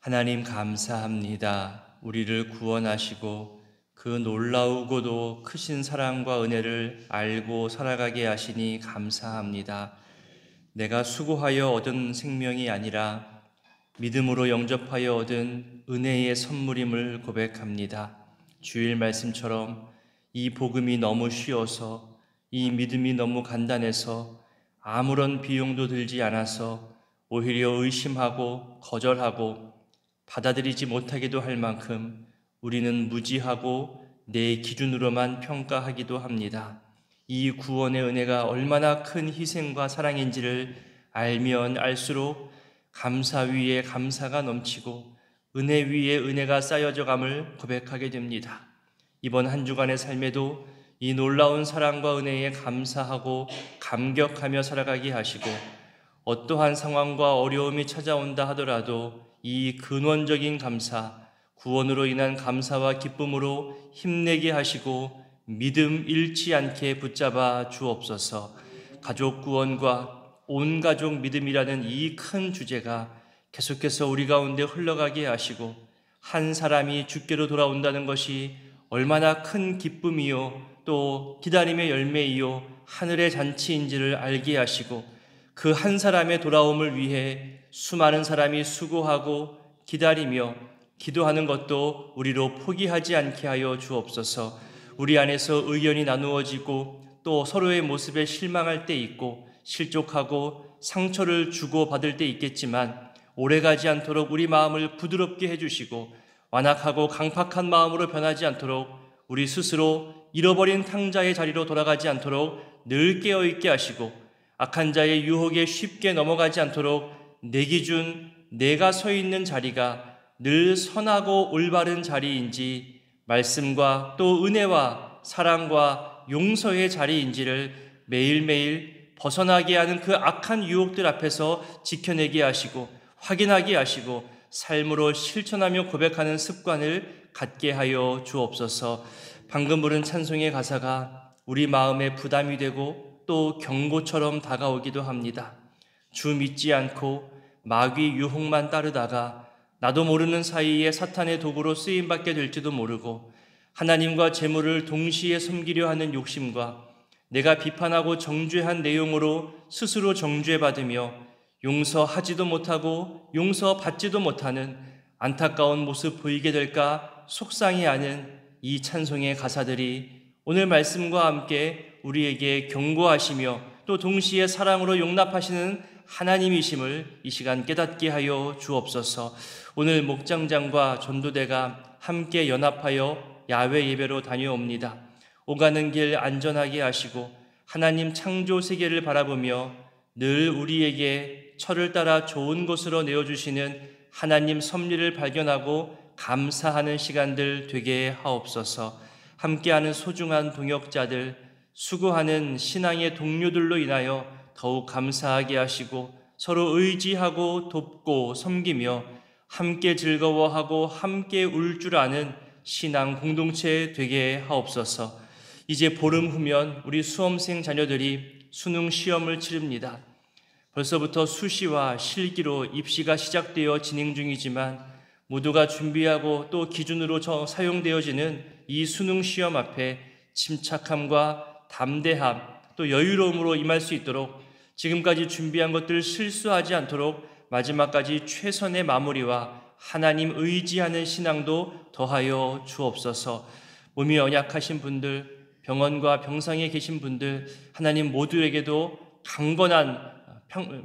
하나님 감사합니다. 우리를 구원하시고 그 놀라우고도 크신 사랑과 은혜를 알고 살아가게 하시니 감사합니다. 내가 수고하여 얻은 생명이 아니라 믿음으로 영접하여 얻은 은혜의 선물임을 고백합니다. 주일 말씀처럼 이 복음이 너무 쉬워서, 이 믿음이 너무 간단해서, 아무런 비용도 들지 않아서 오히려 의심하고 거절하고 받아들이지 못하기도 할 만큼 우리는 무지하고 내 기준으로만 평가하기도 합니다. 이 구원의 은혜가 얼마나 큰 희생과 사랑인지를 알면 알수록 감사 위에 감사가 넘치고 은혜 위에 은혜가 쌓여져 감을 고백하게 됩니다. 이번 한 주간의 삶에도 이 놀라운 사랑과 은혜에 감사하고 감격하며 살아가게 하시고, 어떠한 상황과 어려움이 찾아온다 하더라도 이 근원적인 감사, 구원으로 인한 감사와 기쁨으로 힘내게 하시고 믿음 잃지 않게 붙잡아 주옵소서. 가족 구원과 온 가족 믿음이라는 이 큰 주제가 계속해서 우리 가운데 흘러가게 하시고, 한 사람이 주께로 돌아온다는 것이 얼마나 큰 기쁨이요 또 기다림의 열매이요 하늘의 잔치인지를 알게 하시고, 그 한 사람의 돌아옴을 위해 수많은 사람이 수고하고 기다리며 기도하는 것도 우리로 포기하지 않게 하여 주옵소서. 우리 안에서 의견이 나누어지고 또 서로의 모습에 실망할 때 있고 실족하고 상처를 주고받을 때 있겠지만, 오래가지 않도록 우리 마음을 부드럽게 해주시고 완악하고 강팍한 마음으로 변하지 않도록 우리 스스로 잃어버린 탕자의 자리로 돌아가지 않도록 늘 깨어있게 하시고, 악한 자의 유혹에 쉽게 넘어가지 않도록 내 기준, 내가 서 있는 자리가 늘 선하고 올바른 자리인지, 말씀과 또 은혜와 사랑과 용서의 자리인지를 매일매일 벗어나게 하는 그 악한 유혹들 앞에서 지켜내게 하시고 확인하게 하시고 삶으로 실천하며 고백하는 습관을 갖게 하여 주옵소서. 방금 부른 찬송의 가사가 우리 마음에 부담이 되고 또 경고처럼 다가오기도 합니다. 주 믿지 않고 마귀 유혹만 따르다가 나도 모르는 사이에 사탄의 도구로 쓰임받게 될지도 모르고, 하나님과 재물을 동시에 섬기려 하는 욕심과 내가 비판하고 정죄한 내용으로 스스로 정죄받으며 용서하지도 못하고 용서받지도 못하는 안타까운 모습 보이게 될까 속상해하는 이 찬송의 가사들이 오늘 말씀과 함께 우리에게 경고하시며 또 동시에 사랑으로 용납하시는 하나님이심을 이 시간 깨닫게 하여 주옵소서. 오늘 목장장과 전도대가 함께 연합하여 야외 예배로 다녀옵니다. 오가는 길 안전하게 하시고 하나님 창조 세계를 바라보며 늘 우리에게 철을 따라 좋은 곳으로 내어주시는 하나님 섭리를 발견하고 감사하는 시간들 되게 하옵소서. 함께하는 소중한 동역자들, 수고하는 신앙의 동료들로 인하여 더욱 감사하게 하시고 서로 의지하고 돕고 섬기며 함께 즐거워하고 함께 울 줄 아는 신앙 공동체 되게 하옵소서. 이제 보름 후면 우리 수험생 자녀들이 수능 시험을 치릅니다. 벌써부터 수시와 실기로 입시가 시작되어 진행 중이지만 모두가 준비하고 또 기준으로 사용되어지는 이 수능 시험 앞에 침착함과 담대함 또 여유로움으로 임할 수 있도록 지금까지 준비한 것들 실수하지 않도록 마지막까지 최선의 마무리와 하나님 의지하는 신앙도 더하여 주옵소서. 몸이 연약하신 분들, 병원과 병상에 계신 분들, 하나님 모두에게도 강건한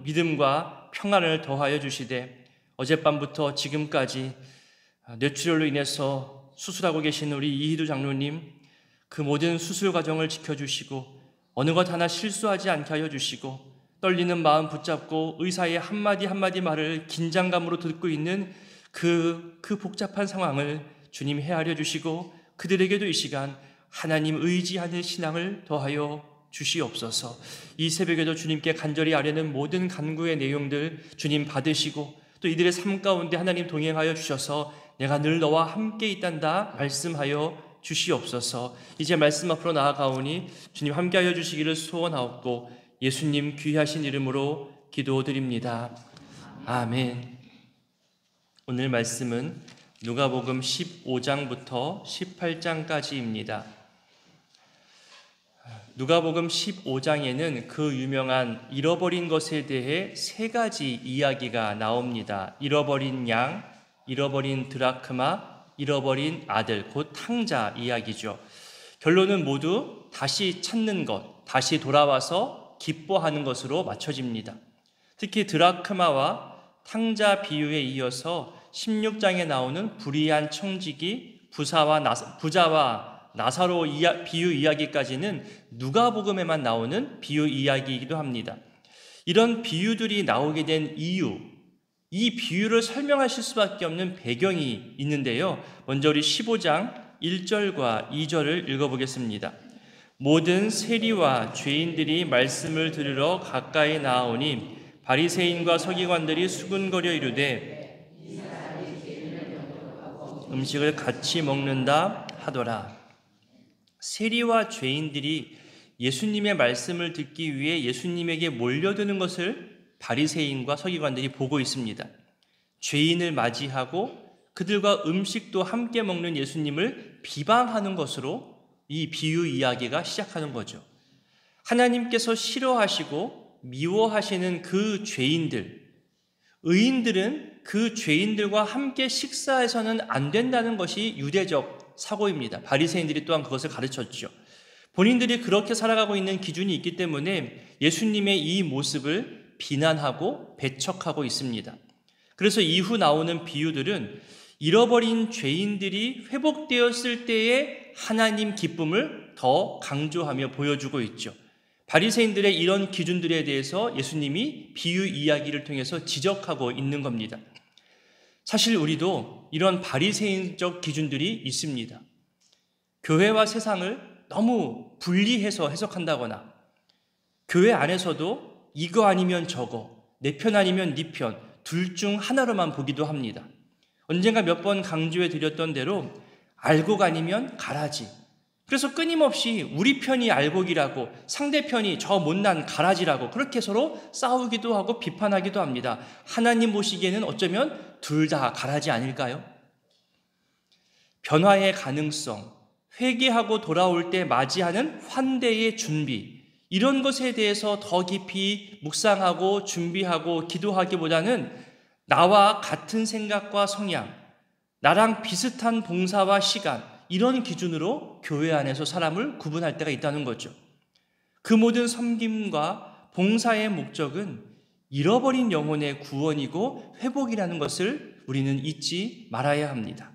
믿음과 평안을 더하여 주시되, 어젯밤부터 지금까지 뇌출혈로 인해서 수술하고 계신 우리 이희두 장로님, 그 모든 수술 과정을 지켜주시고 어느 것 하나 실수하지 않게 하여 주시고, 떨리는 마음 붙잡고 의사의 한마디 한마디 말을 긴장감으로 듣고 있는 그 복잡한 상황을 주님 헤아려 주시고 그들에게도 이 시간 하나님 의지하는 신앙을 더하여 주시옵소서. 이 새벽에도 주님께 간절히 아뢰는 모든 간구의 내용들 주님 받으시고 또 이들의 삶 가운데 하나님 동행하여 주셔서 내가 늘 너와 함께 있단다 말씀하여 주시옵소서. 이제 말씀 앞으로 나아가오니 주님 함께하여 주시기를 소원하옵고 예수님 귀하신 이름으로 기도드립니다. 아멘. 오늘 말씀은 누가복음 15장부터 18장까지입니다. 누가복음 15장에는 그 유명한 잃어버린 것에 대해 세 가지 이야기가 나옵니다. 잃어버린 양, 잃어버린 드라크마, 잃어버린 아들, 곧 탕자 이야기죠. 결론은 모두 다시 찾는 것, 다시 돌아와서 기뻐하는 것으로 맞춰집니다. 특히 드라크마와 탕자 비유에 이어서 16장에 나오는 불의한 청지기, 부자와 나사로 비유 이야기까지는 누가복음에만 나오는 비유 이야기이기도 합니다. 이런 비유들이 나오게 된 이유, 이 비유를 설명하실 수밖에 없는 배경이 있는데요. 먼저 우리 15장 1절과 2절을 읽어보겠습니다. 모든 세리와 죄인들이 말씀을 들으러 가까이 나아오니 바리새인과 서기관들이 수군거려 이르되 음식을 같이 먹는다 하더라. 세리와 죄인들이 예수님의 말씀을 듣기 위해 예수님에게 몰려드는 것을 바리새인과 서기관들이 보고 있습니다. 죄인을 맞이하고 그들과 음식도 함께 먹는 예수님을 비방하는 것으로 이 비유 이야기가 시작하는 거죠. 하나님께서 싫어하시고 미워하시는 그 죄인들, 의인들은 그 죄인들과 함께 식사해서는 안 된다는 것이 유대적 사고입니다. 바리새인들이 또한 그것을 가르쳤죠. 본인들이 그렇게 살아가고 있는 기준이 있기 때문에 예수님의 이 모습을 비난하고 배척하고 있습니다. 그래서 이후 나오는 비유들은 잃어버린 죄인들이 회복되었을 때의 하나님 기쁨을 더 강조하며 보여주고 있죠. 바리새인들의 이런 기준들에 대해서 예수님이 비유 이야기를 통해서 지적하고 있는 겁니다. 사실 우리도 이런 바리새인적 기준들이 있습니다. 교회와 세상을 너무 분리해서 해석한다거나 교회 안에서도 이거 아니면 저거, 내 편 아니면 네 편, 둘 중 하나로만 보기도 합니다. 언젠가 몇 번 강조해 드렸던 대로 알곡 아니면 가라지. 그래서 끊임없이 우리 편이 알곡이라고 상대편이 저 못난 가라지라고 그렇게 서로 싸우기도 하고 비판하기도 합니다. 하나님 보시기에는 어쩌면 둘 다 가라지 아닐까요? 변화의 가능성, 회개하고 돌아올 때 맞이하는 환대의 준비, 이런 것에 대해서 더 깊이 묵상하고 준비하고 기도하기보다는 나와 같은 생각과 성향, 나랑 비슷한 봉사와 시간, 이런 기준으로 교회 안에서 사람을 구분할 때가 있다는 거죠. 그 모든 섬김과 봉사의 목적은 잃어버린 영혼의 구원이고 회복이라는 것을 우리는 잊지 말아야 합니다.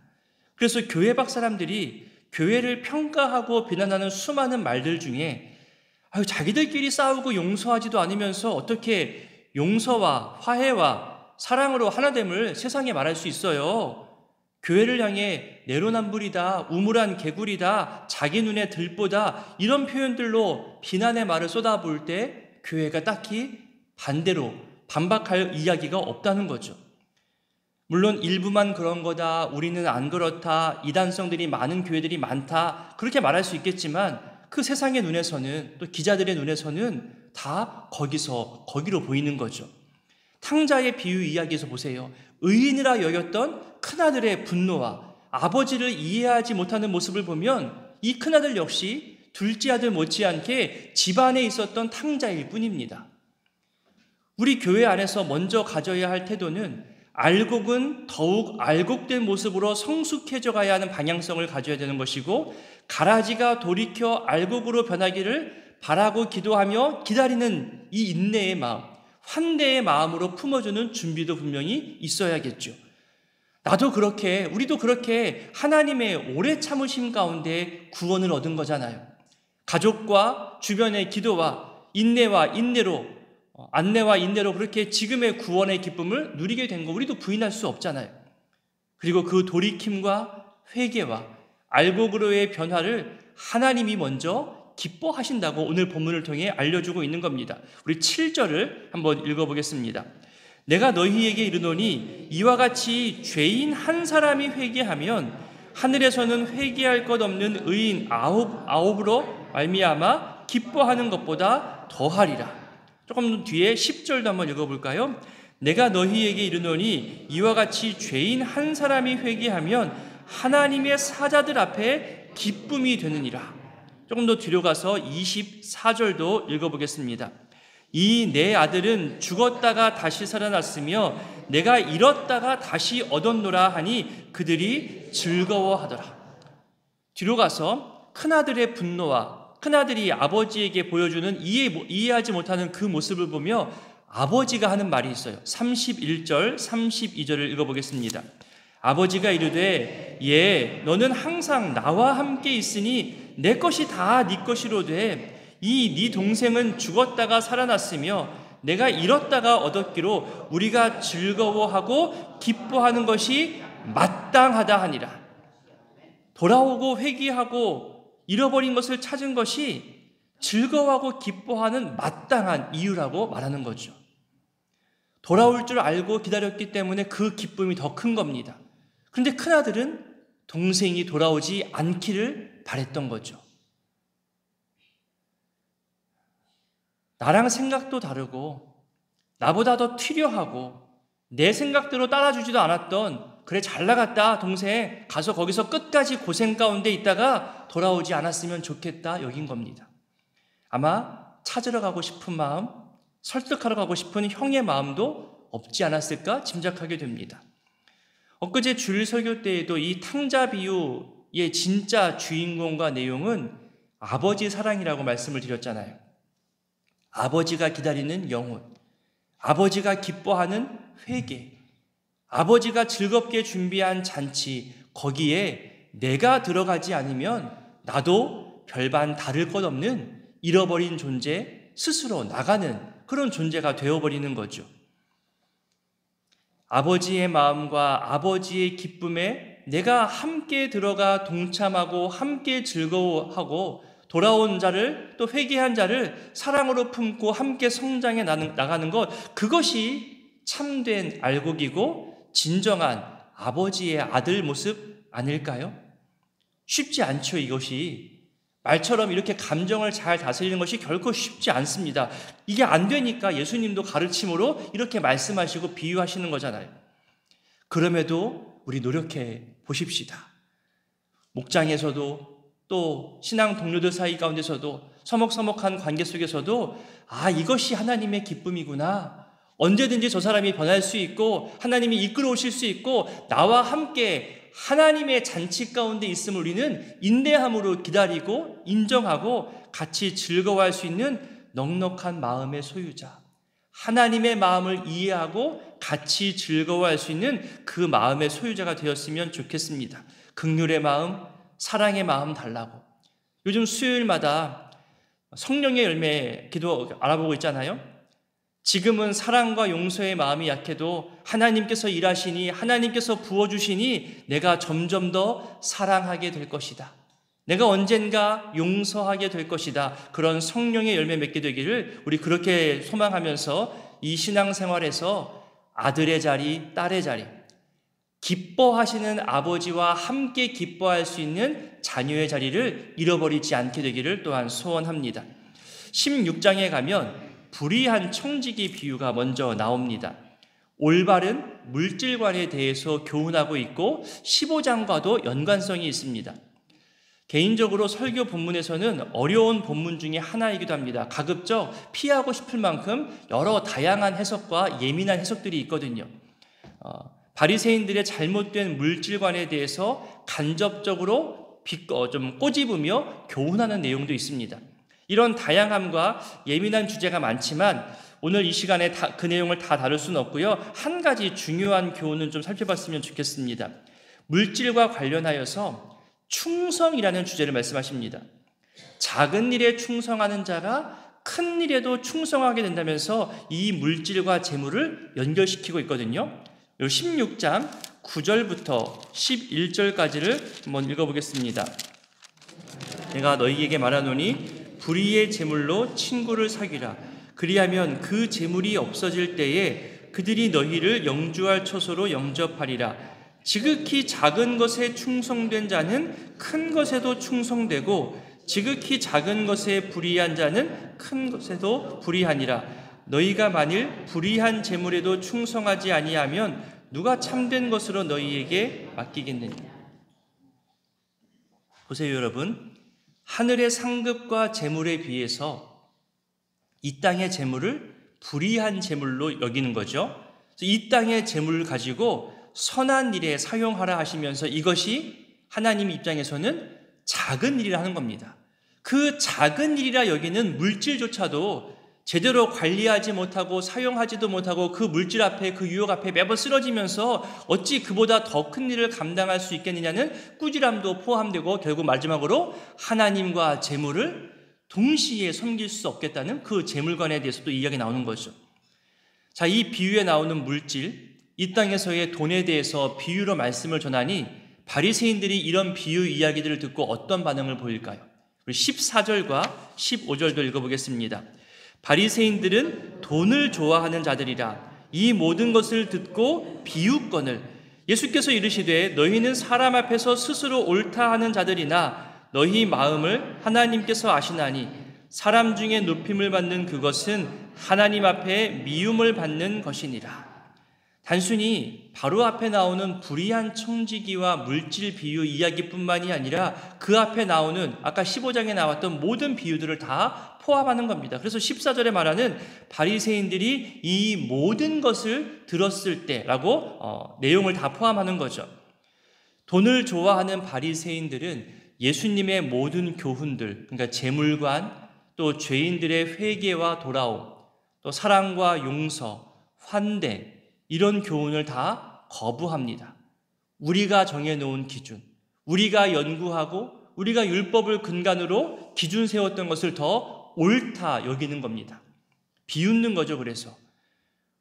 그래서 교회 밖 사람들이 교회를 평가하고 비난하는 수많은 말들 중에 자기들끼리 싸우고 용서하지도 않으면서 어떻게 용서와 화해와 사랑으로 하나됨을 세상에 말할 수 있어요? 교회를 향해 내로남불이다, 우물한 개구리다, 자기 눈에 들보다, 이런 표현들로 비난의 말을 쏟아부을 때 교회가 딱히 반대로 반박할 이야기가 없다는 거죠. 물론 일부만 그런 거다, 우리는 안 그렇다, 이단성들이 많은 교회들이 많다, 그렇게 말할 수 있겠지만 그 세상의 눈에서는, 또 기자들의 눈에서는 다 거기로 보이는 거죠. 탕자의 비유 이야기에서 보세요. 의인이라 여겼던 큰아들의 분노와 아버지를 이해하지 못하는 모습을 보면 이 큰아들 역시 둘째 아들 못지않게 집안에 있었던 탕자일 뿐입니다. 우리 교회 안에서 먼저 가져야 할 태도는 알곡은 더욱 알곡된 모습으로 성숙해져 가야 하는 방향성을 가져야 되는 것이고, 가라지가 돌이켜 알곡으로 변하기를 바라고 기도하며 기다리는 이 인내의 마음, 환대의 마음으로 품어주는 준비도 분명히 있어야겠죠. 나도 그렇게, 우리도 그렇게 하나님의 오래 참으심 가운데 구원을 얻은 거잖아요. 가족과 주변의 기도와 안내와 인내로 그렇게 지금의 구원의 기쁨을 누리게 된 거 우리도 부인할 수 없잖아요. 그리고 그 돌이킴과 회개와 알곡으로의 변화를 하나님이 먼저 기뻐하신다고 오늘 본문을 통해 알려주고 있는 겁니다. 우리 7절을 한번 읽어보겠습니다. 내가 너희에게 이르노니 이와 같이 죄인 한 사람이 회개하면 하늘에서는 회개할 것 없는 의인 아홉으로 말미암아 기뻐하는 것보다 더하리라. 조금 뒤에 10절도 한번 읽어볼까요? 내가 너희에게 이르노니 이와 같이 죄인 한 사람이 회개하면 하나님의 사자들 앞에 기쁨이 되느니라. 조금 더 뒤로 가서 24절도 읽어보겠습니다. 이 내 아들은 죽었다가 다시 살아났으며 내가 잃었다가 다시 얻었노라 하니 그들이 즐거워하더라. 뒤로 가서 큰아들의 분노와 큰아들이 아버지에게 보여주는 이해하지 못하는 그 모습을 보며 아버지가 하는 말이 있어요. 31절, 32절을 읽어보겠습니다. 아버지가 이르되 너는 항상 나와 함께 있으니 내 것이 다 네 것이로 돼. 이 네 동생은 죽었다가 살아났으며 내가 잃었다가 얻었기로 우리가 즐거워하고 기뻐하는 것이 마땅하다 하니라. 돌아오고 회개하고 잃어버린 것을 찾은 것이 즐거워하고 기뻐하는 마땅한 이유라고 말하는 거죠. 돌아올 줄 알고 기다렸기 때문에 그 기쁨이 더 큰 겁니다. 그런데 큰아들은 동생이 돌아오지 않기를 바랬던 거죠. 나랑 생각도 다르고 나보다 더 튀려하고 내 생각대로 따라주지도 않았던, 그래 잘 나갔다 동생, 가서 거기서 끝까지 고생 가운데 있다가 돌아오지 않았으면 좋겠다 여긴 겁니다. 아마 찾으러 가고 싶은 마음, 설득하러 가고 싶은 형의 마음도 없지 않았을까 짐작하게 됩니다. 엊그제 주일 설교 때에도 이 탕자 비유의 진짜 주인공과 내용은 아버지 사랑이라고 말씀을 드렸잖아요. 아버지가 기다리는 영혼, 아버지가 기뻐하는 회개, 아버지가 즐겁게 준비한 잔치, 거기에 내가 들어가지 않으면 나도 별반 다를 것 없는 잃어버린 존재, 스스로 나가는 그런 존재가 되어버리는 거죠. 아버지의 마음과 아버지의 기쁨에 내가 함께 들어가 동참하고 함께 즐거워하고 돌아온 자를, 또 회개한 자를 사랑으로 품고 함께 성장해 나가는 것, 그것이 참된 알곡이고 진정한 아버지의 아들 모습 아닐까요? 쉽지 않죠. 이것이 말처럼 이렇게 감정을 잘 다스리는 것이 결코 쉽지 않습니다. 이게 안 되니까 예수님도 가르침으로 이렇게 말씀하시고 비유하시는 거잖아요. 그럼에도 우리 노력해 보십시다. 목장에서도 또 신앙 동료들 사이 가운데서도 서먹서먹한 관계 속에서도 이것이 하나님의 기쁨이구나. 언제든지 저 사람이 변할 수 있고 하나님이 이끌어 오실 수 있고 나와 함께 하나님의 잔치 가운데 있음을 우리는 인내함으로 기다리고 인정하고 같이 즐거워할 수 있는 넉넉한 마음의 소유자, 하나님의 마음을 이해하고 같이 즐거워할 수 있는 그 마음의 소유자가 되었으면 좋겠습니다. 긍휼의 마음, 사랑의 마음 달라고. 요즘 수요일마다 성령의 열매 기도 알아보고 있잖아요. 지금은 사랑과 용서의 마음이 약해도 하나님께서 일하시니, 하나님께서 부어주시니 내가 점점 더 사랑하게 될 것이다. 내가 언젠가 용서하게 될 것이다. 그런 성령의 열매 맺게 되기를 우리 그렇게 소망하면서 이 신앙생활에서 아들의 자리, 딸의 자리, 기뻐하시는 아버지와 함께 기뻐할 수 있는 자녀의 자리를 잃어버리지 않게 되기를 또한 소원합니다. 16장에 가면 불의한 청지기 비유가 먼저 나옵니다. 올바른 물질관에 대해서 교훈하고 있고 15장과도 연관성이 있습니다. 개인적으로 설교 본문에서는 어려운 본문 중에 하나이기도 합니다. 가급적 피하고 싶을 만큼 여러 다양한 해석과 예민한 해석들이 있거든요. 바리새인들의 잘못된 물질관에 대해서 간접적으로 좀 꼬집으며 교훈하는 내용도 있습니다. 이런 다양함과 예민한 주제가 많지만 오늘 이 시간에 그 내용을 다 다룰 수는 없고요. 한 가지 중요한 교훈은 좀 살펴봤으면 좋겠습니다. 물질과 관련하여서 충성이라는 주제를 말씀하십니다. 작은 일에 충성하는 자가 큰 일에도 충성하게 된다면서 이 물질과 재물을 연결시키고 있거든요. 16장 9절부터 11절까지를 한번 읽어보겠습니다. 내가 너희에게 말하노니 불의의 재물로 친구를 사귀라. 그리하면 그 재물이 없어질 때에 그들이 너희를 영주할 처소로 영접하리라. 지극히 작은 것에 충성된 자는 큰 것에도 충성되고 지극히 작은 것에 불의한 자는 큰 것에도 불의하니라. 너희가 만일 불의한 재물에도 충성하지 아니하면 누가 참된 것으로 너희에게 맡기겠느냐. 보세요, 여러분. 하늘의 상급과 재물에 비해서 이 땅의 재물을 불의한 재물로 여기는 거죠. 이 땅의 재물을 가지고 선한 일에 사용하라 하시면서 이것이 하나님 입장에서는 작은 일이라 하는 겁니다. 그 작은 일이라 여기는 물질조차도 제대로 관리하지 못하고 사용하지도 못하고 그 물질 앞에, 그 유혹 앞에 매번 쓰러지면서 어찌 그보다 더 큰 일을 감당할 수 있겠느냐는 꾸지람도 포함되고 결국 마지막으로 하나님과 재물을 동시에 섬길 수 없겠다는 그 재물관에 대해서도 이야기 나오는 거죠. 자, 이 비유에 나오는 물질, 이 땅에서의 돈에 대해서 비유로 말씀을 전하니 바리새인들이 이런 비유 이야기들을 듣고 어떤 반응을 보일까요? 우리 14절과 15절도 읽어보겠습니다. 바리새인들은 돈을 좋아하는 자들이라 이 모든 것을 듣고 비유권을 예수께서 이르시되 너희는 사람 앞에서 스스로 옳다 하는 자들이나 너희 마음을 하나님께서 아시나니 사람 중에 높임을 받는 그것은 하나님 앞에 미움을 받는 것이니라. 단순히 바로 앞에 나오는 불의한 청지기와 물질 비유 이야기뿐만이 아니라 그 앞에 나오는 아까 15장에 나왔던 모든 비유들을 다 포함하는 겁니다. 그래서 14절에 말하는 바리새인들이 이 모든 것을 들었을 때라고 내용을 다 포함하는 거죠. 돈을 좋아하는 바리새인들은 예수님의 모든 교훈들, 그러니까 재물관, 또 죄인들의 회개와 돌아옴, 또 사랑과 용서, 환대, 이런 교훈을 다 거부합니다. 우리가 정해놓은 기준, 우리가 연구하고 우리가 율법을 근간으로 기준 세웠던 것을 더 옳다 여기는 겁니다. 비웃는 거죠. 그래서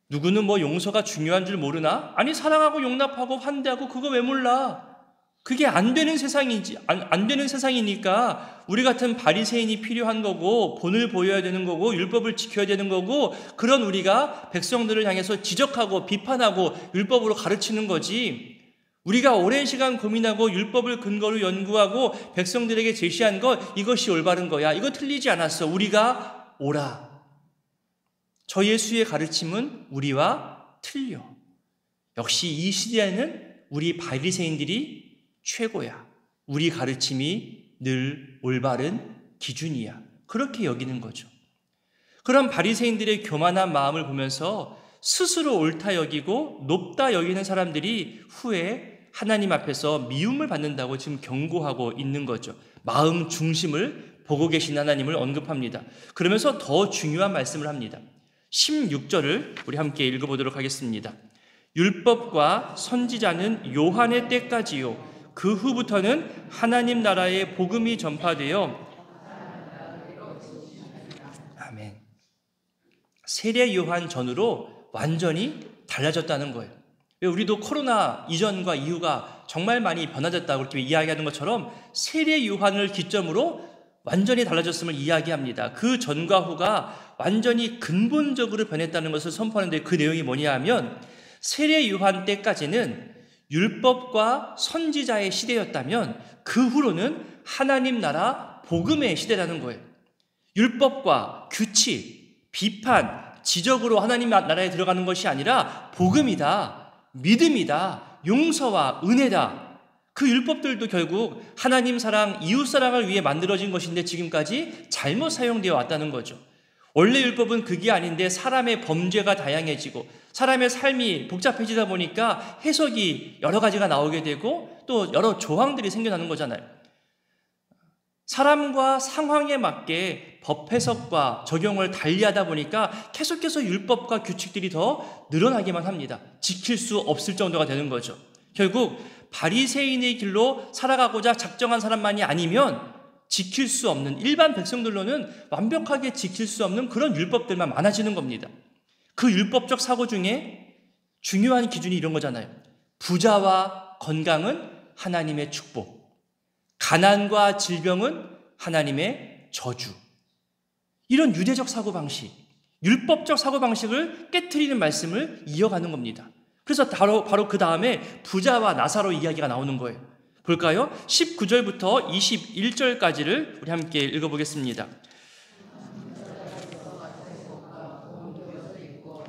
누구는 뭐 용서가 중요한 줄 모르나? 아니, 사랑하고 용납하고 환대하고 그거 왜 몰라? 그게 안 되는 세상이지, 안 되는 세상이니까 우리 같은 바리새인이 필요한 거고 본을 보여야 되는 거고 율법을 지켜야 되는 거고 그런 우리가 백성들을 향해서 지적하고 비판하고 율법으로 가르치는 거지. 우리가 오랜 시간 고민하고 율법을 근거로 연구하고 백성들에게 제시한 것 이것이 올바른 거야. 이거 틀리지 않았어. 우리가 옳아. 저 예수의 가르침은 우리와 틀려. 역시 이 시대에는 우리 바리새인들이 최고야. 우리 가르침이 늘 올바른 기준이야. 그렇게 여기는 거죠. 그런 바리새인들의 교만한 마음을 보면서 스스로 옳다 여기고 높다 여기는 사람들이 후에 하나님 앞에서 미움을 받는다고 지금 경고하고 있는 거죠. 마음 중심을 보고 계신 하나님을 언급합니다. 그러면서 더 중요한 말씀을 합니다. 16절을 우리 함께 읽어보도록 하겠습니다. 율법과 선지자는 요한의 때까지요 그 후부터는 하나님 나라의 복음이 전파되어 아멘. 세례 요한 전으로 완전히 달라졌다는 거예요. 우리도 코로나 이전과 이후가 정말 많이 변화졌다고 그렇게 이야기하는 것처럼 세례 요한을 기점으로 완전히 달라졌음을 이야기합니다. 그 전과 후가 완전히 근본적으로 변했다는 것을 선포하는데 그 내용이 뭐냐 하면 세례 요한 때까지는 율법과 선지자의 시대였다면 그 후로는 하나님 나라 복음의 시대라는 거예요. 율법과 규칙, 비판, 지적으로 하나님 나라에 들어가는 것이 아니라 복음이다, 믿음이다, 용서와 은혜다. 그 율법들도 결국 하나님 사랑, 이웃 사랑을 위해 만들어진 것인데 지금까지 잘못 사용되어 왔다는 거죠. 원래 율법은 그게 아닌데 사람의 범죄가 다양해지고 사람의 삶이 복잡해지다 보니까 해석이 여러 가지가 나오게 되고 또 여러 조항들이 생겨나는 거잖아요. 사람과 상황에 맞게 법 해석과 적용을 달리하다 보니까 계속해서 율법과 규칙들이 더 늘어나기만 합니다. 지킬 수 없을 정도가 되는 거죠. 결국 바리새인의 길로 살아가고자 작정한 사람만이 아니면 지킬 수 없는 일반 백성들로는 완벽하게 지킬 수 없는 그런 율법들만 많아지는 겁니다. 그 율법적 사고 중에 중요한 기준이 이런 거잖아요. 부자와 건강은 하나님의 축복, 가난과 질병은 하나님의 저주. 이런 유대적 사고방식, 율법적 사고방식을 깨트리는 말씀을 이어가는 겁니다. 그래서 바로 그 다음에 부자와 나사로 이야기가 나오는 거예요. 볼까요? 19절부터 21절까지를 우리 함께 읽어보겠습니다.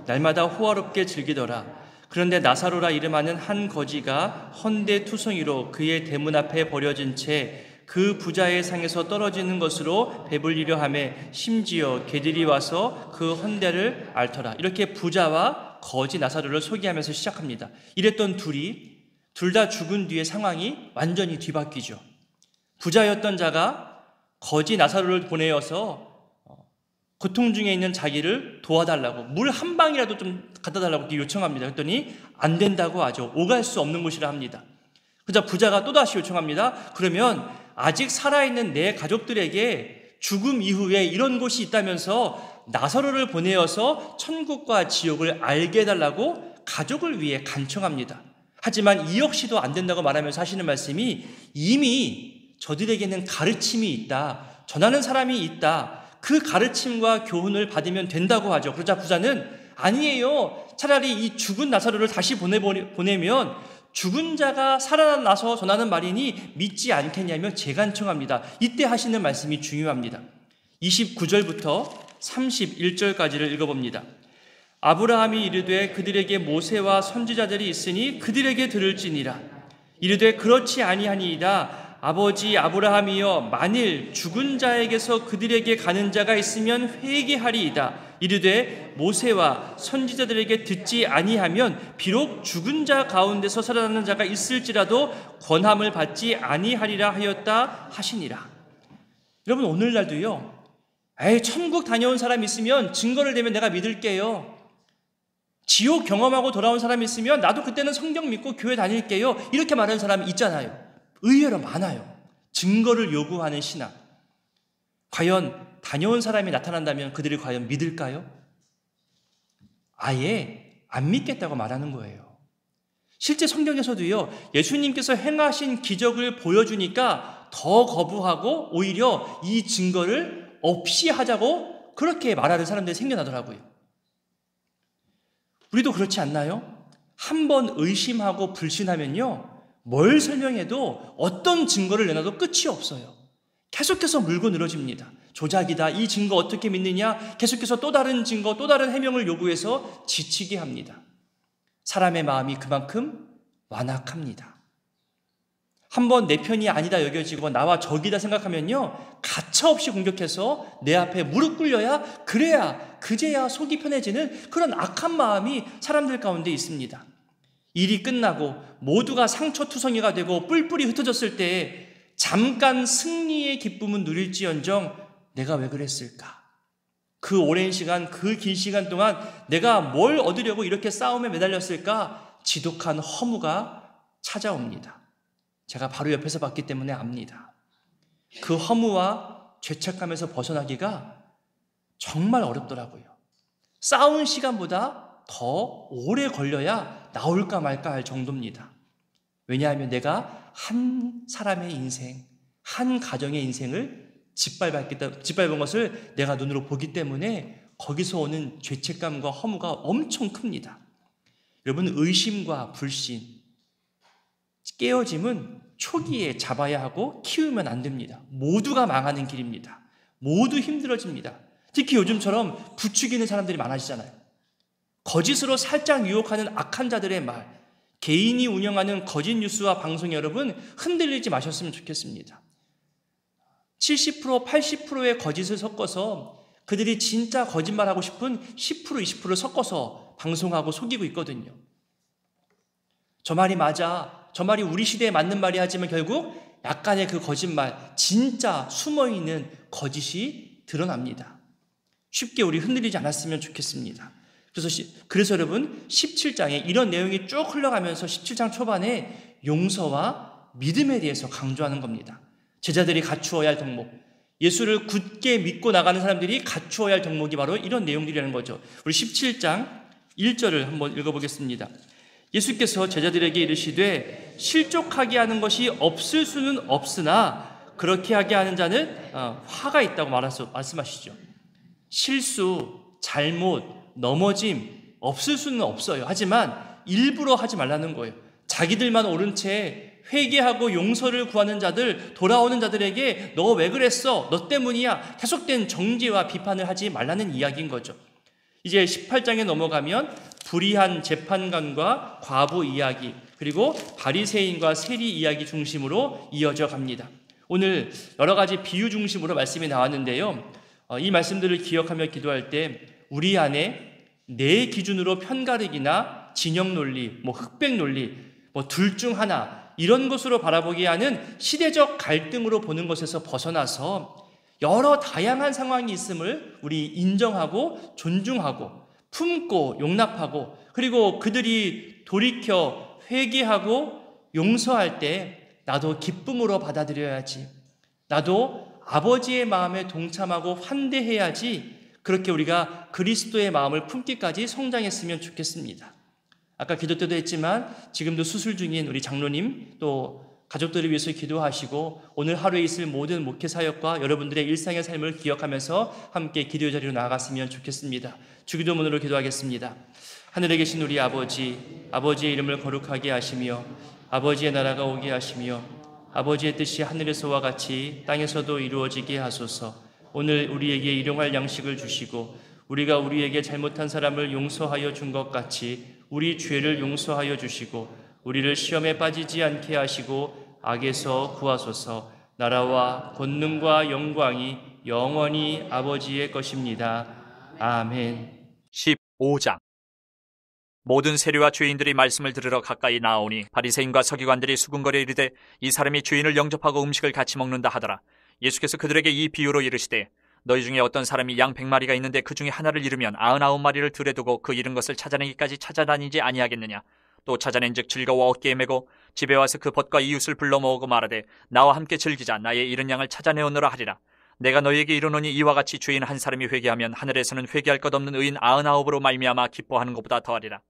날마다 호화롭게 즐기더라. 그런데 나사로라 이름하는 한 거지가 헌데투성이로 그의 대문 앞에 버려진 채 그 부자의 상에서 떨어지는 것으로 배불리려 하며 심지어 개들이 와서 그 헌데를 앓더라. 이렇게 부자와 거지 나사로를 소개하면서 시작합니다. 이랬던 둘 다 죽은 뒤에 상황이 완전히 뒤바뀌죠. 부자였던 자가 거지 나사로를 보내어서 고통 중에 있는 자기를 도와달라고, 물 한 방이라도 좀 갖다 달라고 요청합니다. 그랬더니 안 된다고 하죠. 오갈 수 없는 곳이라 합니다. 그러자 부자가 또다시 요청합니다. 그러면 아직 살아있는 내 가족들에게 죽음 이후에 이런 곳이 있다면서 나사로를 보내어서 천국과 지옥을 알게 해달라고 가족을 위해 간청합니다. 하지만 이 역시도 안 된다고 말하면서 하시는 말씀이, 이미 저들에게는 가르침이 있다, 전하는 사람이 있다, 그 가르침과 교훈을 받으면 된다고 하죠. 그러자 부자는 아니에요, 차라리 이 죽은 나사로를 다시 보내면 죽은 자가 살아나서 전하는 말이니 믿지 않겠냐며 재간청합니다. 이때 하시는 말씀이 중요합니다. 29절부터 31절까지를 읽어봅니다. 아브라함이 이르되 그들에게 모세와 선지자들이 있으니 그들에게 들을지니라. 이르되 그렇지 아니하니이다. 아버지 아브라함이여, 만일 죽은 자에게서 그들에게 가는 자가 있으면 회개하리이다. 이르되 모세와 선지자들에게 듣지 아니하면 비록 죽은 자 가운데서 살아나는 자가 있을지라도 권함을 받지 아니하리라 하였다 하시니라. 여러분, 오늘날도요, 천국 다녀온 사람 있으면 증거를 대면 내가 믿을게요. 지옥 경험하고 돌아온 사람이 있으면 나도 그때는 성경 믿고 교회 다닐게요. 이렇게 말하는 사람이 있잖아요. 의외로 많아요. 증거를 요구하는 신앙. 과연 다녀온 사람이 나타난다면 그들이 과연 믿을까요? 아예 안 믿겠다고 말하는 거예요. 실제 성경에서도요, 예수님께서 행하신 기적을 보여주니까 더 거부하고 오히려 이 증거를 없이 하자고 그렇게 말하는 사람들이 생겨나더라고요. 우리도 그렇지 않나요? 한번 의심하고 불신하면요, 뭘 설명해도 어떤 증거를 내놔도 끝이 없어요. 계속해서 물고 늘어집니다. 조작이다, 이 증거 어떻게 믿느냐, 계속해서 또 다른 증거, 또 다른 해명을 요구해서 지치게 합니다. 사람의 마음이 그만큼 완악합니다. 한번 내 편이 아니다 여겨지고 나와 적이다 생각하면요, 가차없이 공격해서 내 앞에 무릎 꿇려야, 그래야 그제야 속이 편해지는 그런 악한 마음이 사람들 가운데 있습니다. 일이 끝나고 모두가 상처투성이가 되고 뿔뿔이 흩어졌을 때 잠깐 승리의 기쁨은 누릴지언정 내가 왜 그랬을까? 그 오랜 시간, 그 긴 시간 동안 내가 뭘 얻으려고 이렇게 싸움에 매달렸을까? 지독한 허무가 찾아옵니다. 제가 바로 옆에서 봤기 때문에 압니다. 그 허무와 죄책감에서 벗어나기가 정말 어렵더라고요. 싸운 시간보다 더 오래 걸려야 나올까 말까 할 정도입니다. 왜냐하면 내가 한 사람의 인생, 한 가정의 인생을 짓밟은 것을 내가 눈으로 보기 때문에 거기서 오는 죄책감과 허무가 엄청 큽니다. 여러분, 의심과 불신, 깨어짐은 초기에 잡아야 하고 키우면 안 됩니다. 모두가 망하는 길입니다. 모두 힘들어집니다. 특히 요즘처럼 부추기는 사람들이 많아지잖아요. 거짓으로 살짝 유혹하는 악한 자들의 말, 개인이 운영하는 거짓 뉴스와 방송, 여러분 흔들리지 마셨으면 좋겠습니다. 70%, 80%의 거짓을 섞어서 그들이 진짜 거짓말하고 싶은 10%, 20%를 섞어서 방송하고 속이고 있거든요. 저 말이 맞아, 저 말이 우리 시대에 맞는 말이 하지만 결국 약간의 그 거짓말, 진짜 숨어있는 거짓이 드러납니다. 쉽게 우리 흔들리지 않았으면 좋겠습니다. 그래서 여러분 17장에 이런 내용이 쭉 흘러가면서 17장 초반에 용서와 믿음에 대해서 강조하는 겁니다. 제자들이 갖추어야 할 덕목, 예수를 굳게 믿고 나가는 사람들이 갖추어야 할 덕목이 바로 이런 내용들이라는 거죠. 우리 17장 1절을 한번 읽어보겠습니다. 예수께서 제자들에게 이르시되 실족하게 하는 것이 없을 수는 없으나 그렇게 하게 하는 자는 화가 있다고 말씀하시죠. 실수, 잘못, 넘어짐 없을 수는 없어요. 하지만 일부러 하지 말라는 거예요. 자기들만 옳은 채 회개하고 용서를 구하는 자들, 돌아오는 자들에게 너 왜 그랬어? 너 때문이야? 계속된 정죄와 비판을 하지 말라는 이야기인 거죠. 이제 18장에 넘어가면 불의한 재판관과 과부 이야기, 그리고 바리새인과 세리 이야기 중심으로 이어져 갑니다. 오늘 여러 가지 비유 중심으로 말씀이 나왔는데요. 이 말씀들을 기억하며 기도할 때 우리 안에 내 기준으로 편가르기나 진영 논리, 흑백 논리, 둘 중 하나 이런 것으로 바라보게 하는 시대적 갈등으로 보는 것에서 벗어나서 여러 다양한 상황이 있음을 우리 인정하고 존중하고 품고 용납하고, 그리고 그들이 돌이켜 회개하고 용서할 때 나도 기쁨으로 받아들여야지, 나도 아버지의 마음에 동참하고 환대해야지, 그렇게 우리가 그리스도의 마음을 품기까지 성장했으면 좋겠습니다. 아까 기도 때도 했지만 지금도 수술 중인 우리 장로님, 또 가족들을 위해서 기도하시고 오늘 하루에 있을 모든 목회 사역과 여러분들의 일상의 삶을 기억하면서 함께 기도 자리로 나아갔으면 좋겠습니다. 주기도문으로 기도하겠습니다. 하늘에 계신 우리 아버지, 아버지의 이름을 거룩하게 하시며 아버지의 나라가 오게 하시며 아버지의 뜻이 하늘에서와 같이 땅에서도 이루어지게 하소서. 오늘 우리에게 일용할 양식을 주시고 우리가 우리에게 잘못한 사람을 용서하여 준 것 같이 우리 죄를 용서하여 주시고 우리를 시험에 빠지지 않게 하시고 악에서 구하소서. 나라와 권능과 영광이 영원히 아버지의 것입니다. 아멘. 15장. 모든 세리와 죄인들이 말씀을 들으러 가까이 나오니 바리새인과 서기관들이 수군거려 이르되 이 사람이 죄인을 영접하고 음식을 같이 먹는다 하더라. 예수께서 그들에게 이 비유로 이르시되 너희 중에 어떤 사람이 양 100마리가 있는데 그 중에 하나를 잃으면 99마리를 들에 두고 그 잃은 것을 찾아내기까지 찾아다니지 아니하겠느냐. 또 찾아낸즉 즐거워 어깨에 메고 집에 와서 그 벗과 이웃을 불러 모으고 말하되 나와 함께 즐기자. 나의 잃은 양을 찾아내오노라 하리라. 내가 너희에게 이르노니 이와 같이 죄인 한 사람이 회개하면 하늘에서는 회개할 것 없는 의인 99으로 말미암아 기뻐하는 것보다 더하리라.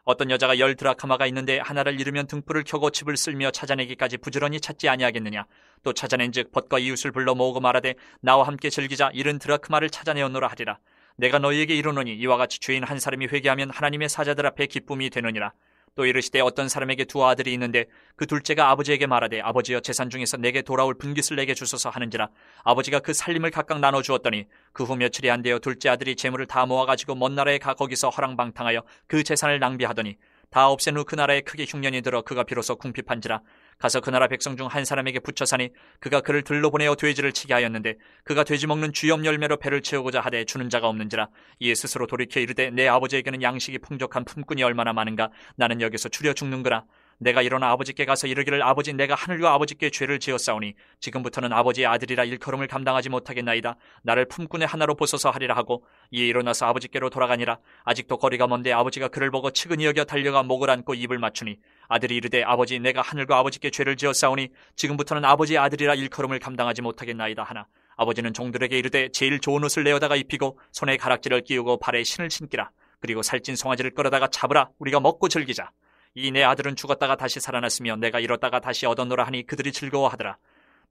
어떤 여자가 10 드라크마가 있는데 하나를 잃으면 등불을 켜고 집을 쓸며 찾아내기까지 부지런히 찾지 아니하겠느냐. 또 찾아낸즉 벗과 이웃을 불러 모으고 말하되 나와 함께 즐기자. 70 드라크마를 찾아내오노라 하리라. 내가 너희에게 이르노니 이와 같이 죄인 한 사람이 회개하면 하나님의 사자들 앞에 기쁨이 되느니라. 또 이르시되 어떤 사람에게 2 아들이 있는데 그 둘째가 아버지에게 말하되 아버지여 재산 중에서 내게 돌아올 분깃을 내게 주소서 하는지라. 아버지가 그 살림을 각각 나눠주었더니 그 후 며칠이 안 되어 둘째 아들이 재물을 다 모아가지고 먼 나라에 가 거기서 허랑방탕하여 그 재산을 낭비하더니 다 없앤 후 그 나라에 크게 흉년이 들어 그가 비로소 궁핍한지라. 가서 그 나라 백성 중 한 사람에게 붙여 사니 그가 그를 들로 보내어 돼지를 치게 하였는데 그가 돼지 먹는 쥐염 열매로 배를 채우고자 하되 주는 자가 없는지라. 이에 스스로 돌이켜 이르되 내 아버지에게는 양식이 풍족한 품꾼이 얼마나 많은가. 나는 여기서 추려 죽는구나. 내가 일어나 아버지께 가서 이르기를 아버지 내가 하늘과 아버지께 죄를 지었사오니 지금부터는 아버지의 아들이라 일컬음을 감당하지 못하겠나이다. 나를 품꾼의 하나로 보소서 하리라 하고 이에 일어나서 아버지께로 돌아가니라. 아직도 거리가 먼데 아버지가 그를 보고 측은히 여겨 달려가 목을 안고 입을 맞추니 아들이 이르되 아버지 내가 하늘과 아버지께 죄를 지었사오니 지금부터는 아버지의 아들이라 일컬음을 감당하지 못하겠나이다 하나 아버지는 종들에게 이르되 제일 좋은 옷을 내어다가 입히고 손에 가락지를 끼우고 발에 신을 신기라. 그리고 살찐 송아지를 끌어다가 잡으라. 우리가 먹고 즐기자. 이 내 아들은 죽었다가 다시 살아났으며 내가 잃었다가 다시 얻었노라 하니 그들이 즐거워하더라.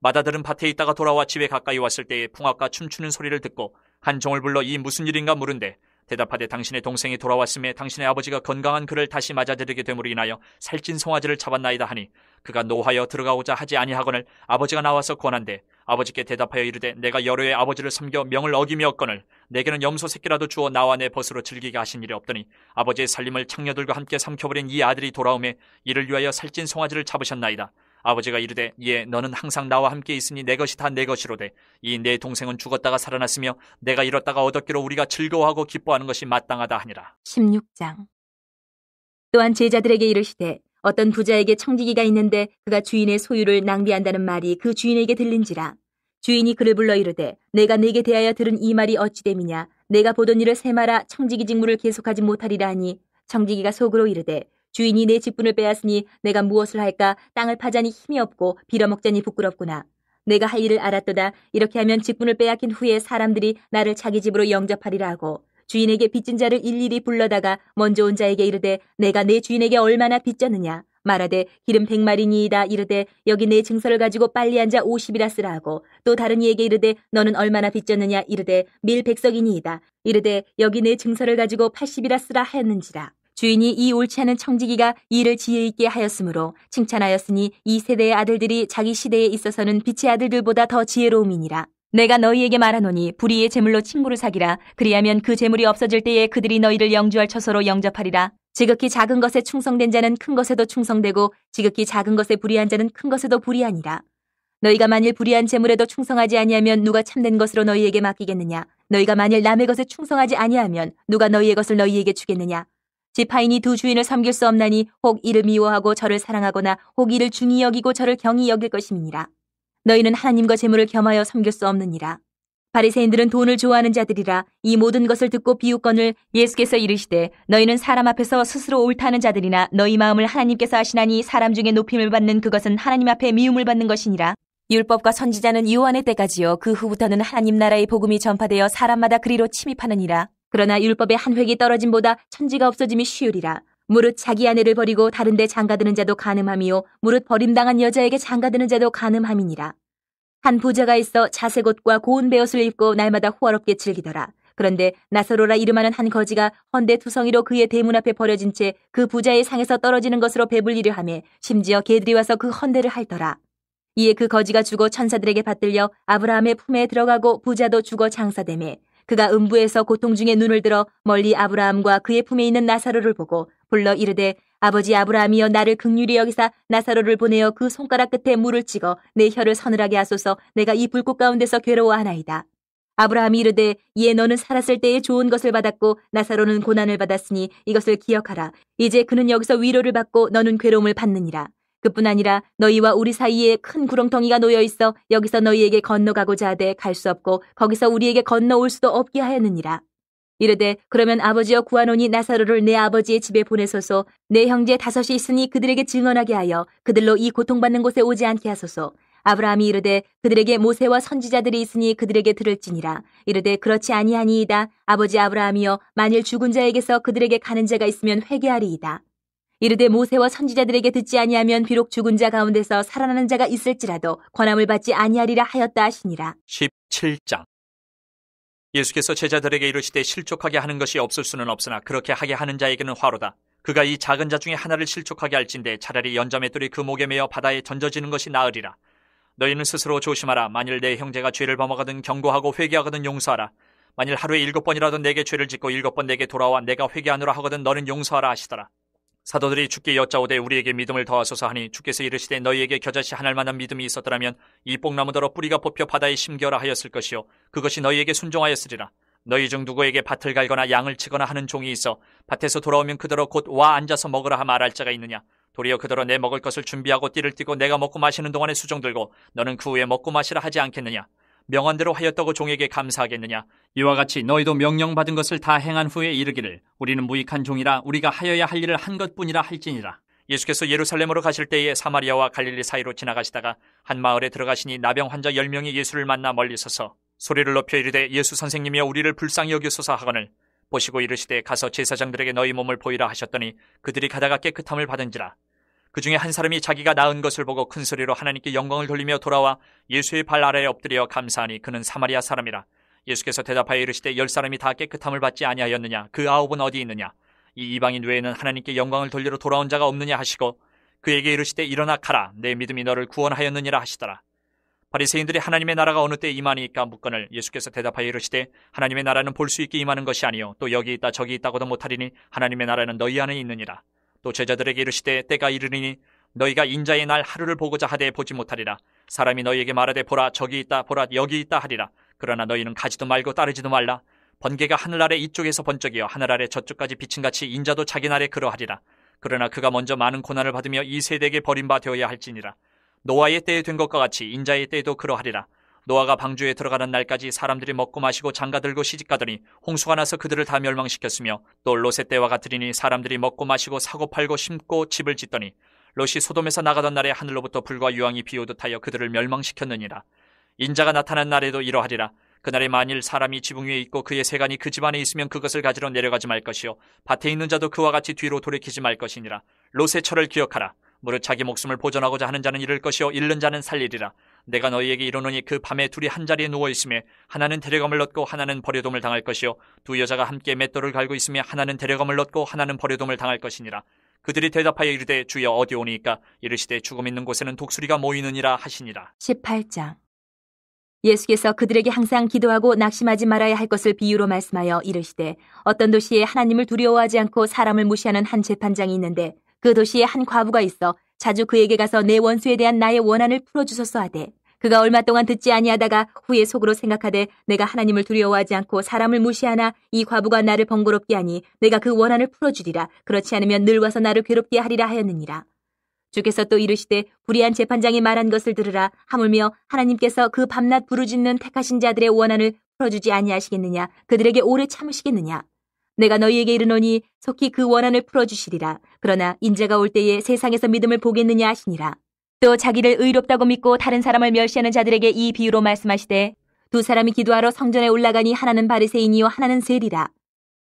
맏아들은 밭에 있다가 돌아와 집에 가까이 왔을 때에 풍악과 춤추는 소리를 듣고 한 종을 불러 이 무슨 일인가 물은데 대답하되 당신의 동생이 돌아왔음에 당신의 아버지가 건강한 그를 다시 맞아들이게 됨으로 인하여 살찐 송아지를 잡았나이다 하니 그가 노하여 들어가고자 하지 아니하거늘 아버지가 나와서 권한대 아버지께 대답하여 이르되 내가 여러 해 아버지를 섬겨 명을 어기며었거늘 내게는 염소 새끼라도 주어 나와 내 벗으로 즐기게 하신 일이 없더니 아버지의 살림을 창녀들과 함께 삼켜버린 이 아들이 돌아오매 이를 위하여 살찐 송아지를 잡으셨나이다. 아버지가 이르되 예 너는 항상 나와 함께 있으니 내 것이 다 내 것이로되 이 내 동생은 죽었다가 살아났으며 내가 잃었다가 얻었기로 우리가 즐거워하고 기뻐하는 것이 마땅하다 하니라. 16장. 또한 제자들에게 이르시되 어떤 부자에게 청지기가 있는데 그가 주인의 소유를 낭비한다는 말이 그 주인에게 들린지라. 주인이 그를 불러 이르되 내가 네게 대하여 들은 이 말이 어찌 됨이냐. 내가 보던 일을 세마라 청지기 직무를 계속하지 못하리라 하니 청지기가 속으로 이르되 주인이 내 직분을 빼앗으니 내가 무엇을 할까. 땅을 파자니 힘이 없고 빌어먹자니 부끄럽구나. 내가 할 일을 알았도다. 이렇게 하면 직분을 빼앗긴 후에 사람들이 나를 자기 집으로 영접하리라 하고 주인에게 빚진 자를 일일이 불러다가 먼저 온 자에게 이르되 내가 내 주인에게 얼마나 빚졌느냐. 말하되 기름 100마리니이다. 이르되 여기 내 증서를 가지고 빨리 앉아 50이라 쓰라 하고 또 다른 이에게 이르되 너는 얼마나 빚졌느냐. 이르되 밀 100석이니이다. 이르되 여기 내 증서를 가지고 80이라 쓰라 하였는지라. 주인이 이 옳지 않은 청지기가 일을 지혜 있게 하였으므로 칭찬하였으니 이 세대의 아들들이 자기 시대에 있어서는 빛의 아들들보다 더 지혜로움이니라. 내가 너희에게 말하노니 불의의 제물로 친구를 사기라. 그리하면 그 제물이 없어질 때에 그들이 너희를 영주할 처소로 영접하리라. 지극히 작은 것에 충성된 자는 큰 것에도 충성되고 지극히 작은 것에 불의한 자는 큰 것에도 불의하니라. 너희가 만일 불의한 제물에도 충성하지 아니하면 누가 참된 것으로 너희에게 맡기겠느냐? 너희가 만일 남의 것에 충성하지 아니하면 누가 너희의 것을 너희에게 주겠느냐? 지파인이 두 주인을 섬길 수 없나니 혹 이를 미워하고 저를 사랑하거나 혹 이를 중히 여기고 저를 경히 여길 것임이니라. 너희는 하나님과 재물을 겸하여 섬길 수 없느니라. 바리새인들은 돈을 좋아하는 자들이라. 이 모든 것을 듣고 비웃거늘 예수께서 이르시되 너희는 사람 앞에서 스스로 옳다는 자들이나 너희 마음을 하나님께서 아시나니 사람 중에 높임을 받는 그것은 하나님 앞에 미움을 받는 것이니라. 율법과 선지자는 요한의 때까지요. 그 후부터는 하나님 나라의 복음이 전파되어 사람마다 그리로 침입하느니라. 그러나 율법의 한 획이 떨어짐보다 천지가 없어짐이 쉬우리라. 무릇 자기 아내를 버리고 다른 데 장가드는 자도 간음함이요 무릇 버림당한 여자에게 장가드는 자도 간음함이니라. 한 부자가 있어 자색 옷과 고운 베옷을 입고 날마다 호화롭게 즐기더라. 그런데 나사로라 이름하는 한 거지가 헌데 투성이로 그의 대문 앞에 버려진 채 그 부자의 상에서 떨어지는 것으로 배불리려 하며 심지어 개들이 와서 그 헌데를 핥더라. 이에 그 거지가 죽어 천사들에게 받들려 아브라함의 품에 들어가고 부자도 죽어 장사되매 그가 음부에서 고통 중에 눈을 들어 멀리 아브라함과 그의 품에 있는 나사로를 보고 불러 이르되 아버지 아브라함이여 나를 긍휼히 여기사 나사로를 보내어 그 손가락 끝에 물을 찍어 내 혀를 서늘하게 하소서. 내가 이 불꽃 가운데서 괴로워하나이다. 아브라함이 이르되 이에 너는 살았을 때에 좋은 것을 받았고 나사로는 고난을 받았으니 이것을 기억하라. 이제 그는 여기서 위로를 받고 너는 괴로움을 받느니라. 그뿐 아니라 너희와 우리 사이에 큰 구렁텅이가 놓여 있어 여기서 너희에게 건너가고자 하되 갈 수 없고 거기서 우리에게 건너올 수도 없게 하였느니라. 이르되 그러면 아버지여 구하노니 나사로를 내 아버지의 집에 보내소서. 내 형제 5이 있으니 그들에게 증언하게 하여 그들로 이 고통받는 곳에 오지 않게 하소서. 아브라함이 이르되 그들에게 모세와 선지자들이 있으니 그들에게 들을지니라. 이르되 그렇지 아니하니이다. 아버지 아브라함이여 만일 죽은 자에게서 그들에게 가는 자가 있으면 회개하리이다. 이르되 모세와 선지자들에게 듣지 아니하면 비록 죽은 자 가운데서 살아나는 자가 있을지라도 권함을 받지 아니하리라 하였다 하시니라. 17장. 예수께서 제자들에게 이르시되 실족하게 하는 것이 없을 수는 없으나 그렇게 하게 하는 자에게는 화로다. 그가 이 작은 자 중에 하나를 실족하게 할진대 차라리 연자맷돌이 그 목에 매어 바다에 던져지는 것이 나으리라. 너희는 스스로 조심하라. 만일 내 형제가 죄를 범하거든 경고하고 회개하거든 용서하라. 만일 하루에 7번이라도 내게 죄를 짓고 7번 내게 돌아와 내가 회개하노라 하거든 너는 용서하라 하시더라. 사도들이 주께 여짜오되 우리에게 믿음을 더하소서 하니 주께서 이르시되 너희에게 겨자씨 한 알만한 믿음이 있었더라면 이 뽕나무더러 뿌리가 뽑혀 바다에 심겨라 하였을 것이요 그것이 너희에게 순종하였으리라. 너희 중 누구에게 밭을 갈거나 양을 치거나 하는 종이 있어 밭에서 돌아오면 그더러 곧 와 앉아서 먹으라 하 말할 자가 있느냐? 도리어 그더러 내 먹을 것을 준비하고 띠를 띠고 내가 먹고 마시는 동안에 수종 들고 너는 그 후에 먹고 마시라 하지 않겠느냐? 명한대로 하였다고 종에게 감사하겠느냐? 이와 같이 너희도 명령받은 것을 다 행한 후에 이르기를 우리는 무익한 종이라 우리가 하여야 할 일을 한 것뿐이라 할지니라. 예수께서 예루살렘으로 가실 때에 사마리아와 갈릴리 사이로 지나가시다가 한 마을에 들어가시니 나병 환자 10명이 예수를 만나 멀리 서서 소리를 높여 이르되 예수 선생님이여 우리를 불쌍히 여기소서 하거늘 보시고 이르시되 가서 제사장들에게 너희 몸을 보이라 하셨더니 그들이 가다가 깨끗함을 받은지라. 그 중에 한 사람이 자기가 나은 것을 보고 큰 소리로 하나님께 영광을 돌리며 돌아와 예수의 발 아래에 엎드려 감사하니 그는 사마리아 사람이라. 예수께서 대답하여 이르시되 10사람이 다 깨끗함을 받지 아니하였느냐? 그 9은 어디 있느냐? 이 이방인 외에는 하나님께 영광을 돌리러 돌아온 자가 없느냐 하시고 그에게 이르시되 일어나 가라. 내 믿음이 너를 구원하였느니라 하시더라. 바리새인들이 하나님의 나라가 어느 때 임하니까 묻거늘 예수께서 대답하여 이르시되 하나님의 나라는 볼 수 있게 임하는 것이 아니요 또 여기 있다 저기 있다고도 못하리니 하나님의 나라는 너희 안에 있느니라. 또 제자들에게 이르시되 때가 이르리니 너희가 인자의 날 하루를 보고자 하되 보지 못하리라. 사람이 너희에게 말하되 보라 저기 있다 보라 여기 있다 하리라. 그러나 너희는 가지도 말고 따르지도 말라. 번개가 하늘 아래 이쪽에서 번쩍이어 하늘 아래 저쪽까지 비친같이 인자도 자기 날에 그러하리라. 그러나 그가 먼저 많은 고난을 받으며 이 세대에게 버림바 되어야 할지니라. 노아의 때에 된 것과 같이 인자의 때에도 그러하리라. 노아가 방주에 들어가는 날까지 사람들이 먹고 마시고 장가들고 시집가더니 홍수가 나서 그들을 다 멸망시켰으며 또 롯의 때와 같으리니 사람들이 먹고 마시고 사고 팔고 심고 집을 짓더니 롯이 소돔에서 나가던 날에 하늘로부터 불과 유황이 비오듯 하여 그들을 멸망시켰느니라. 인자가 나타난 날에도 이러하리라. 그날에 만일 사람이 지붕 위에 있고 그의 세간이 그 집안에 있으면 그것을 가지러 내려가지 말 것이요 밭에 있는 자도 그와 같이 뒤로 돌이키지 말 것이니라. 롯의 철을 기억하라. 무릇 자기 목숨을 보존하고자 하는 자는 잃을 것이요 잃는 자는 살리리라. 내가 너희에게 이르노니 그 밤에 둘이 한 자리에 누워 있으며 하나는 데려감을 얻고 하나는 버려둠을 당할 것이요 두 여자가 함께 맷돌을 갈고 있으며 하나는 데려감을 얻고 하나는 버려둠을 당할 것이니라. 그들이 대답하여 이르되 주여 어디 오니까? 이르시되 죽음 있는 곳에는 독수리가 모이느니라 하시니라. 18장. 예수께서 그들에게 항상 기도하고 낙심하지 말아야 할 것을 비유로 말씀하여 이르시되 어떤 도시에 하나님을 두려워하지 않고 사람을 무시하는 한 재판장이 있는데 그 도시에 한 과부가 있어 자주 그에게 가서 내 원수에 대한 나의 원한을 풀어주소서 하되 그가 얼마 동안 듣지 아니하다가 후에 속으로 생각하되 내가 하나님을 두려워하지 않고 사람을 무시하나 이 과부가 나를 번거롭게 하니 내가 그 원한을 풀어주리라. 그렇지 않으면 늘 와서 나를 괴롭게 하리라 하였느니라. 주께서 또 이르시되 불의한 재판장이 말한 것을 들으라. 하물며 하나님께서 그 밤낮 부르짖는 택하신 자들의 원한을 풀어주지 아니하시겠느냐. 그들에게 오래 참으시겠느냐. 내가 너희에게 이르노니 속히 그 원한을 풀어주시리라. 그러나 인자가 올 때에 세상에서 믿음을 보겠느냐 하시니라. 또 자기를 의롭다고 믿고 다른 사람을 멸시하는 자들에게 이 비유로 말씀하시되 두 사람이 기도하러 성전에 올라가니 하나는 바리새인이요 하나는 세리라.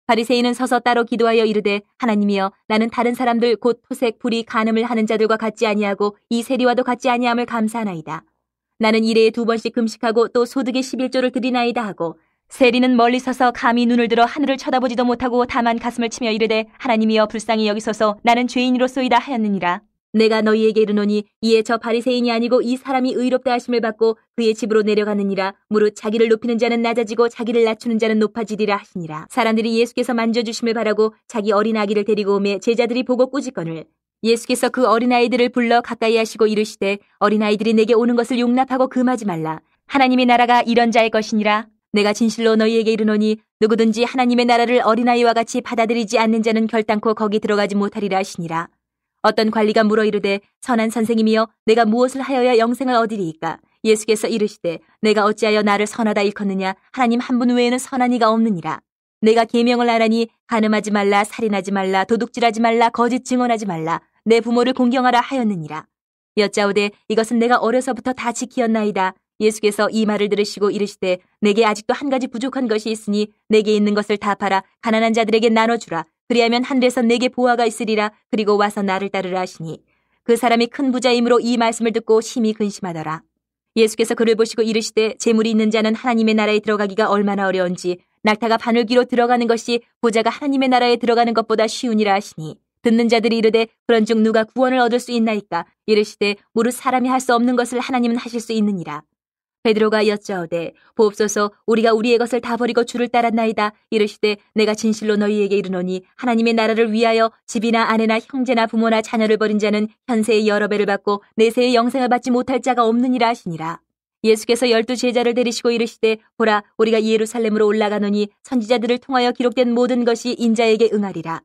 바리새인은 서서 따로 기도하여 이르되 하나님이여 나는 다른 사람들 곧 토색 불의 간음을 하는 자들과 같지 아니하고 이 세리와도 같지 아니함을 감사하나이다. 나는 일해에 2번씩 금식하고 또 소득의 11조를 드리나이다 하고 세리는 멀리 서서 감히 눈을 들어 하늘을 쳐다보지도 못하고 다만 가슴을 치며 이르되 하나님이여 불쌍히 여기소서 나는 죄인이로소이다 하였느니라. 내가 너희에게 이르노니 이에 저 바리새인이 아니고 이 사람이 의롭다 하심을 받고 그의 집으로 내려가느니라. 무릇 자기를 높이는 자는 낮아지고 자기를 낮추는 자는 높아지리라 하시니라. 사람들이 예수께서 만져주심을 바라고 자기 어린아기를 데리고 오매 제자들이 보고 꾸짖거늘 예수께서 그 어린아이들을 불러 가까이 하시고 이르시되 어린아이들이 내게 오는 것을 용납하고 금하지 말라. 하나님의 나라가 이런 자의 것이니라. 내가 진실로 너희에게 이르노니 누구든지 하나님의 나라를 어린아이와 같이 받아들이지 않는 자는 결단코 거기 들어가지 못하리라 하시니라. 어떤 관리가 물어 이르되 선한 선생님이여 내가 무엇을 하여야 영생을 얻으리이까. 예수께서 이르시되 내가 어찌하여 나를 선하다 일컫느냐. 하나님 한 분 외에는 선한 이가 없느니라. 내가 계명을 하라니 간음하지 말라 살인하지 말라 도둑질하지 말라 거짓 증언하지 말라 내 부모를 공경하라 하였느니라. 여짜오되 이것은 내가 어려서부터 다 지키었나이다. 예수께서 이 말을 들으시고 이르시되 내게 아직도 한 가지 부족한 것이 있으니 내게 있는 것을 다 팔아 가난한 자들에게 나눠주라. 그리하면 하늘에서 내게 보화가 있으리라. 그리고 와서 나를 따르라 하시니 그 사람이 큰 부자이므로 이 말씀을 듣고 심히 근심하더라. 예수께서 그를 보시고 이르시되 재물이 있는 자는 하나님의 나라에 들어가기가 얼마나 어려운지 낙타가 바늘귀로 들어가는 것이 부자가 하나님의 나라에 들어가는 것보다 쉬우니라 하시니 듣는 자들이 이르되 그런 중 누가 구원을 얻을 수 있나이까. 이르시되 무릇 사람이 할 수 없는 것을 하나님은 하실 수 있느니라. 베드로가 여짜오되 보옵소서 우리가 우리의 것을 다 버리고 주를 따랐나이다. 이르시되 내가 진실로 너희에게 이르노니 하나님의 나라를 위하여 집이나 아내나 형제나 부모나 자녀를 버린 자는 현세의 여러 배를 받고 내세의 영생을 받지 못할 자가 없느니라 하시니라. 예수께서 12 제자를 데리시고 이르시되 보라 우리가 예루살렘으로 올라가노니 선지자들을 통하여 기록된 모든 것이 인자에게 응하리라.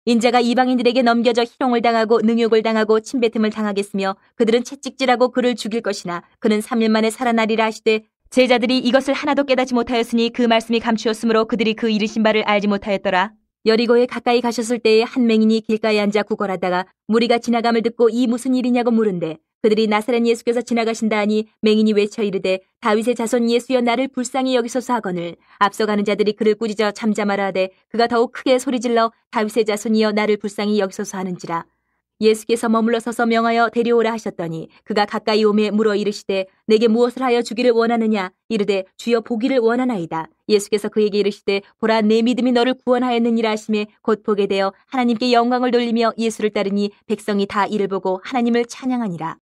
인자가 이방인들에게 넘겨져 희롱을 당하고 능욕을 당하고 침뱉음을 당하겠으며 그들은 채찍질하고 그를 죽일 것이나 그는 3일 만에 살아나리라 하시되 제자들이 이것을 하나도 깨닫지 못하였으니 그 말씀이 감추었으므로 그들이 그 이르신 바를 알지 못하였더라. 여리고에 가까이 가셨을 때에 한 맹인이 길가에 앉아 구걸하다가 무리가 지나감을 듣고 이 무슨 일이냐고 물은데 그들이 나사렛 예수께서 지나가신다 하니 맹인이 외쳐 이르되 다윗의 자손 예수여 나를 불쌍히 여기소서 하거늘 앞서가는 자들이 그를 꾸짖어 잠잠하라 하되 그가 더욱 크게 소리질러 다윗의 자손이여 나를 불쌍히 여기소서 하는지라. 예수께서 머물러 서서 명하여 데려오라 하셨더니 그가 가까이 오매 물어 이르시되 내게 무엇을 하여 주기를 원하느냐. 이르되 주여 보기를 원하나이다. 예수께서 그에게 이르시되 보라 내 믿음이 너를 구원하였느니라 하시매 곧 보게 되어 하나님께 영광을 돌리며 예수를 따르니 백성이 다 이를 보고 하나님을 찬양하니라.